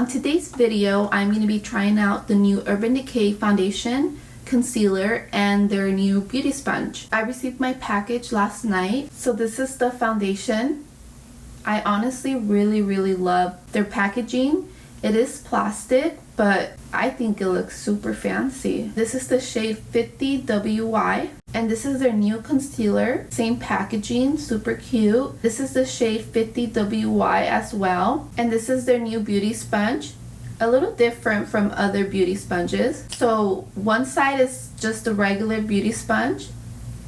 On today's video, I'm going to be trying out the new Urban Decay foundation, concealer, and their new beauty sponge. I received my package last night, so this is the foundation. I honestly really love their packaging. It is plastic, but I think it looks super fancy. This is the shade 50WY, and this is their new concealer. Same packaging, super cute. This is the shade 50WY as well, and this is their new beauty sponge. A little different from other beauty sponges. So one side is just a regular beauty sponge,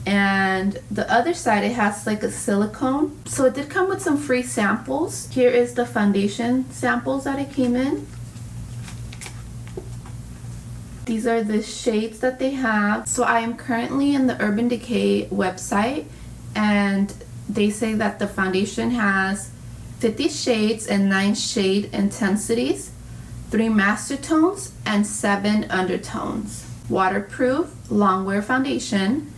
and the other side it has like a silicone. So it did come with some free samples. Here is the foundation samples that it came in. These are the shades that they have. So I am currently in the Urban Decay website, and they say that the foundation has 50 shades and 9 shade intensities, 3 master tones and 7 undertones. Waterproof, long wear foundation.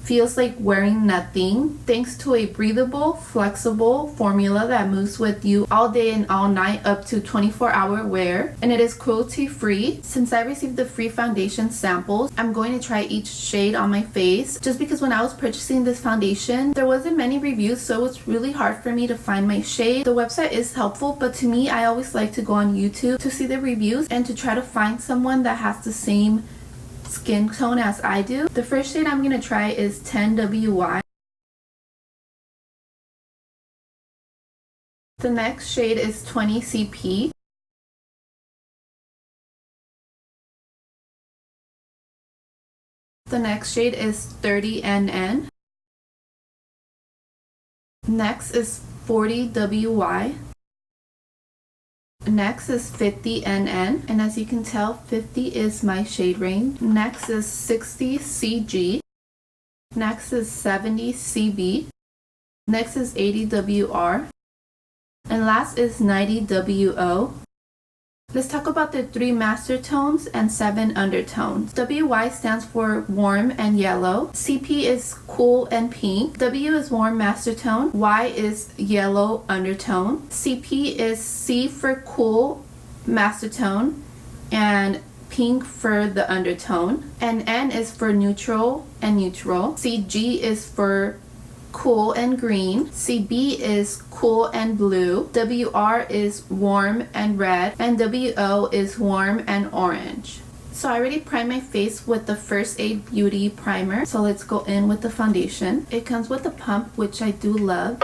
Feels like wearing nothing thanks to a breathable, flexible formula that moves with you all day and all night up to 24-hour wear, and it is cruelty free. Since I received the free foundation samples, I'm going to try each shade on my face, just because when I was purchasing this foundation there wasn't many reviews, so it's really hard for me to find my shade. The website is helpful, but to me, I always like to go on YouTube to see the reviews and to try to find someone that has the same skin tone as I do. The first shade I'm going to try is 10WY. The next shade is 20CP. The next shade is 30NN. Next is 40WY. Next is 50NN, and as you can tell, 50 is my shade range. Next is 60CG. Next is 70CB. Next is 80WR. And last is 90WO. Let's talk about the 3 master tones and 7 undertones. WY stands for warm and yellow. CP is cool and pink. W is warm master tone. Y is yellow undertone. CP is C for cool master tone and pink for the undertone. And N is for neutral and neutral. CG is for cool and green. CB is cool and blue. WR is warm and red, and WO is warm and orange. So I already primed my face with the First Aid Beauty primer, so let's go in with the foundation. It comes with a pump, which I do love.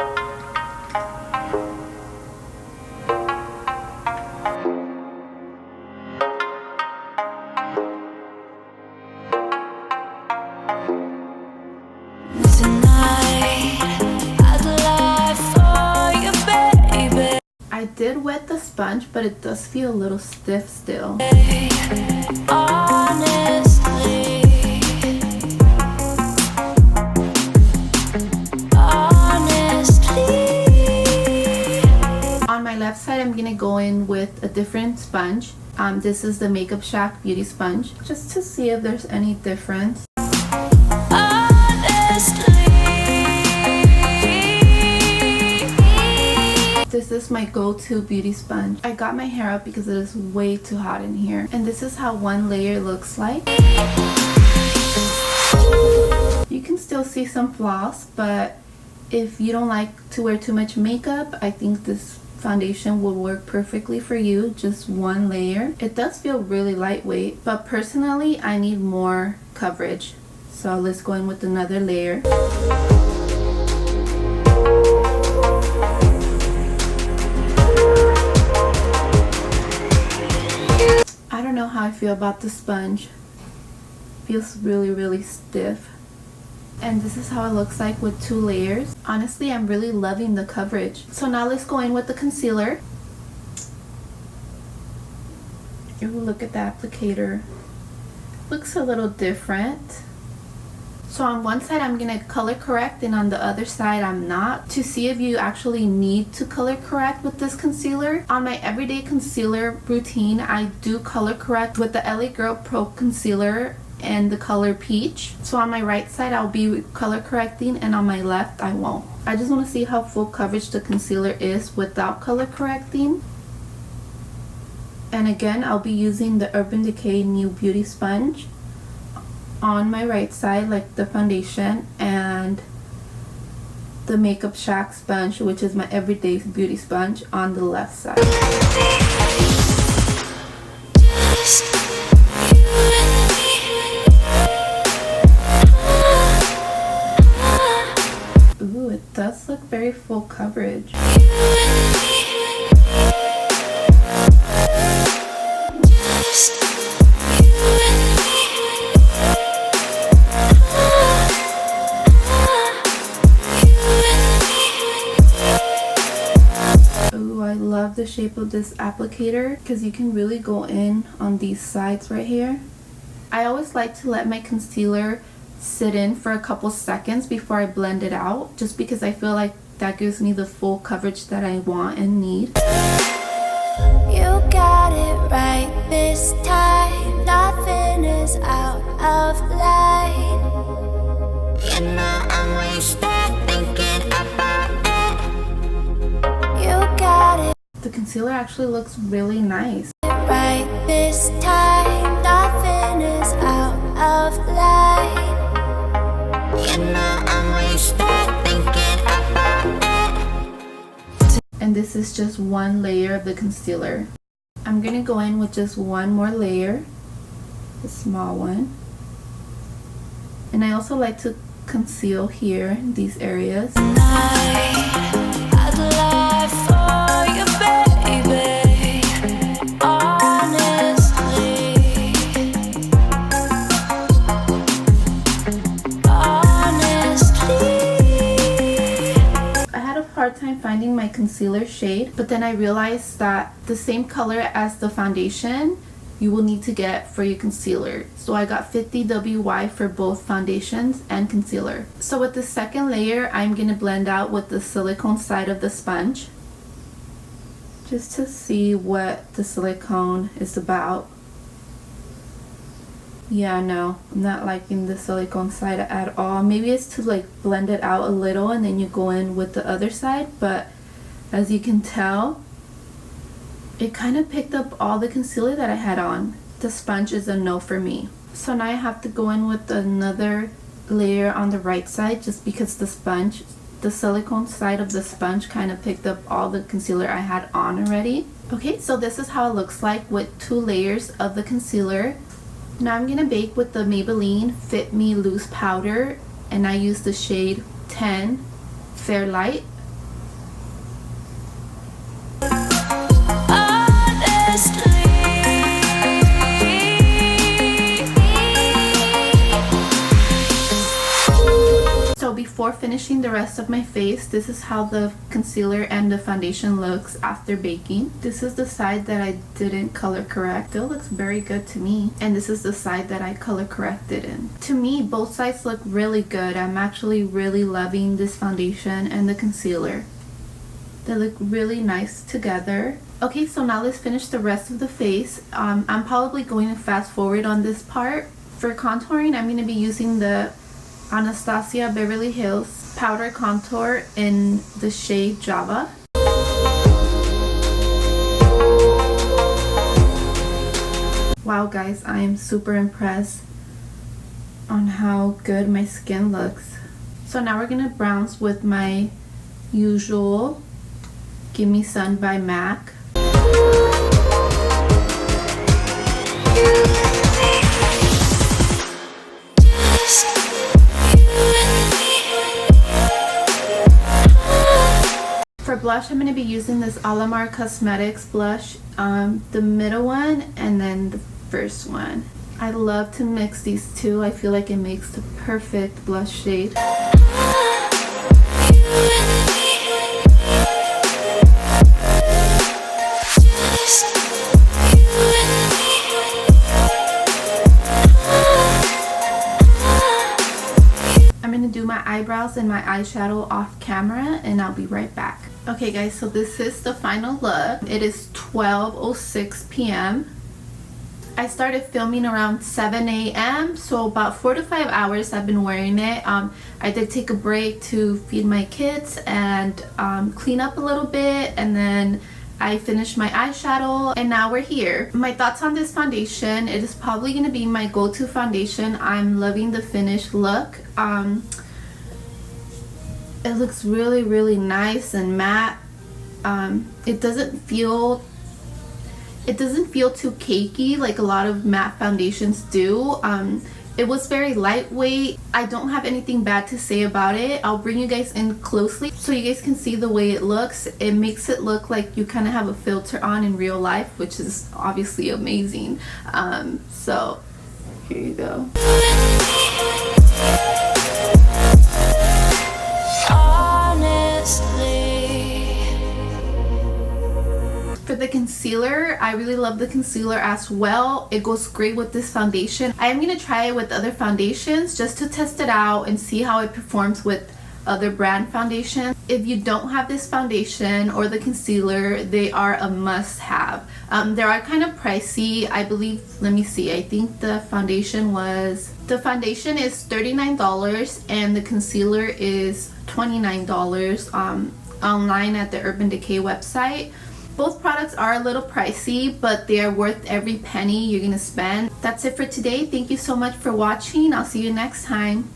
I did wet the sponge, but it does feel a little stiff still. On my left side, I'm gonna go in with a different sponge. This is the Makeup Shack Beauty Sponge, just to see if there's any difference. This is my go-to beauty sponge. I got my hair up because it is way too hot in here. And this is how one layer looks like. You can still see some flaws, but if you don't like to wear too much makeup, I think this foundation will work perfectly for you. Just one layer. It does feel really lightweight, but personally, I need more coverage. So let's go in with another layer. I don't know how I feel about the sponge. Feels really stiff. And this is how it looks like with 2 layers. Honestly, I'm really loving the coverage. So now let's go in with the concealer. Ooh, look at the applicator. Looks a little different. So on one side I'm gonna color correct, and on the other side I'm not, to see if you actually need to color correct with this concealer. On my everyday concealer routine, I do color correct with the LA Girl Pro Concealer and the color Peach. So on my right side I'll be color correcting, and on my left I won't. I just want to see how full coverage the concealer is without color correcting. And again, I'll be using the Urban Decay New Beauty Sponge on my right side, like the foundation, and the Makeup Shack sponge, which is my everyday beauty sponge, on the left side. Ooh, it does look very full coverage. The shape of this applicator because you can really go in on these sides right here. I always like to let my concealer sit in for a couple seconds before I blend it out, just because I feel like that gives me the full coverage that I want and need. You got it right this time. Nothing is out of line. You know I'm wasted thinking about it. You got it. The concealer actually looks really nice. Right this time, nothing is out of line. You know I'm wasted thinking about it. And this is just one layer of the concealer. I'm gonna go in with just one more layer, a small one. And I also like to conceal here, these areas. I'd lie for you, baby, honestly. I had a hard time finding my concealer shade, but then I realized that the same color as the foundation you will need to get for your concealer. So I got 50 WY for both foundations and concealer. So with the second layer, I'm gonna blend out with the silicone side of the sponge, just to see what the silicone is about. Yeah, no, I'm not liking the silicone side at all. Maybe it's to like blend it out a little and then you go in with the other side, but as you can tell, it kind of picked up all the concealer that I had on. The sponge is a no for me. So now I have to go in with another layer on the right side, just because the sponge, the silicone side of the sponge, kind of picked up all the concealer I had on already. Okay, so this is how it looks like with 2 layers of the concealer. Now I'm gonna bake with the Maybelline Fit Me Loose Powder, and I use the shade 10 Fair Light. So before finishing the rest of my face, this is how the concealer and the foundation looks after baking. This is the side that I didn't color correct. Still looks very good to me. And this is the side that I color corrected in. To me, both sides look really good. I'm actually really loving this foundation and the concealer. They look really nice together. Okay, so now let's finish the rest of the face. I'm probably going to fast forward on this part. For contouring, I'm going to be using the Anastasia Beverly Hills Powder Contour in the shade Java. Wow guys, I am super impressed on how good my skin looks. So now we're going to bronze with my usual Gimme Sun by MAC. For blush, I'm going to be using this Alamar Cosmetics blush, the middle one and then the first one. I love to mix these two. I feel like it makes the perfect blush shade. I'm going to do my eyebrows and my eyeshadow off camera and I'll be right back. Okay guys, so this is the final look. It is 12:06 p.m. I started filming around 7 a.m. so about 4 to 5 hours I've been wearing it. I did take a break to feed my kids and clean up a little bit, and then I finished my eyeshadow, and now we're here. My thoughts on this foundation: it is probably going to be my go-to foundation. I'm loving the finished look. It looks really nice and matte. It doesn't feel too cakey like a lot of matte foundations do. It was very lightweight. I don't have anything bad to say about it. I'll bring you guys in closely so you guys can see the way it looks. It makes it look like you kind of have a filter on in real life, which is obviously amazing. So here you go. For the concealer, I really love the concealer as well. It goes great with this foundation. I am going to try it with other foundations just to test it out and see how it performs with other brand foundations. If you don't have this foundation or the concealer, they are a must-have. They are kind of pricey. I believe, let me see, I think the foundation is $39 and the concealer is $29 online at the Urban Decay website. Both products are a little pricey, but they are worth every penny you're gonna spend. That's it for today. Thank you so much for watching. I'll see you next time.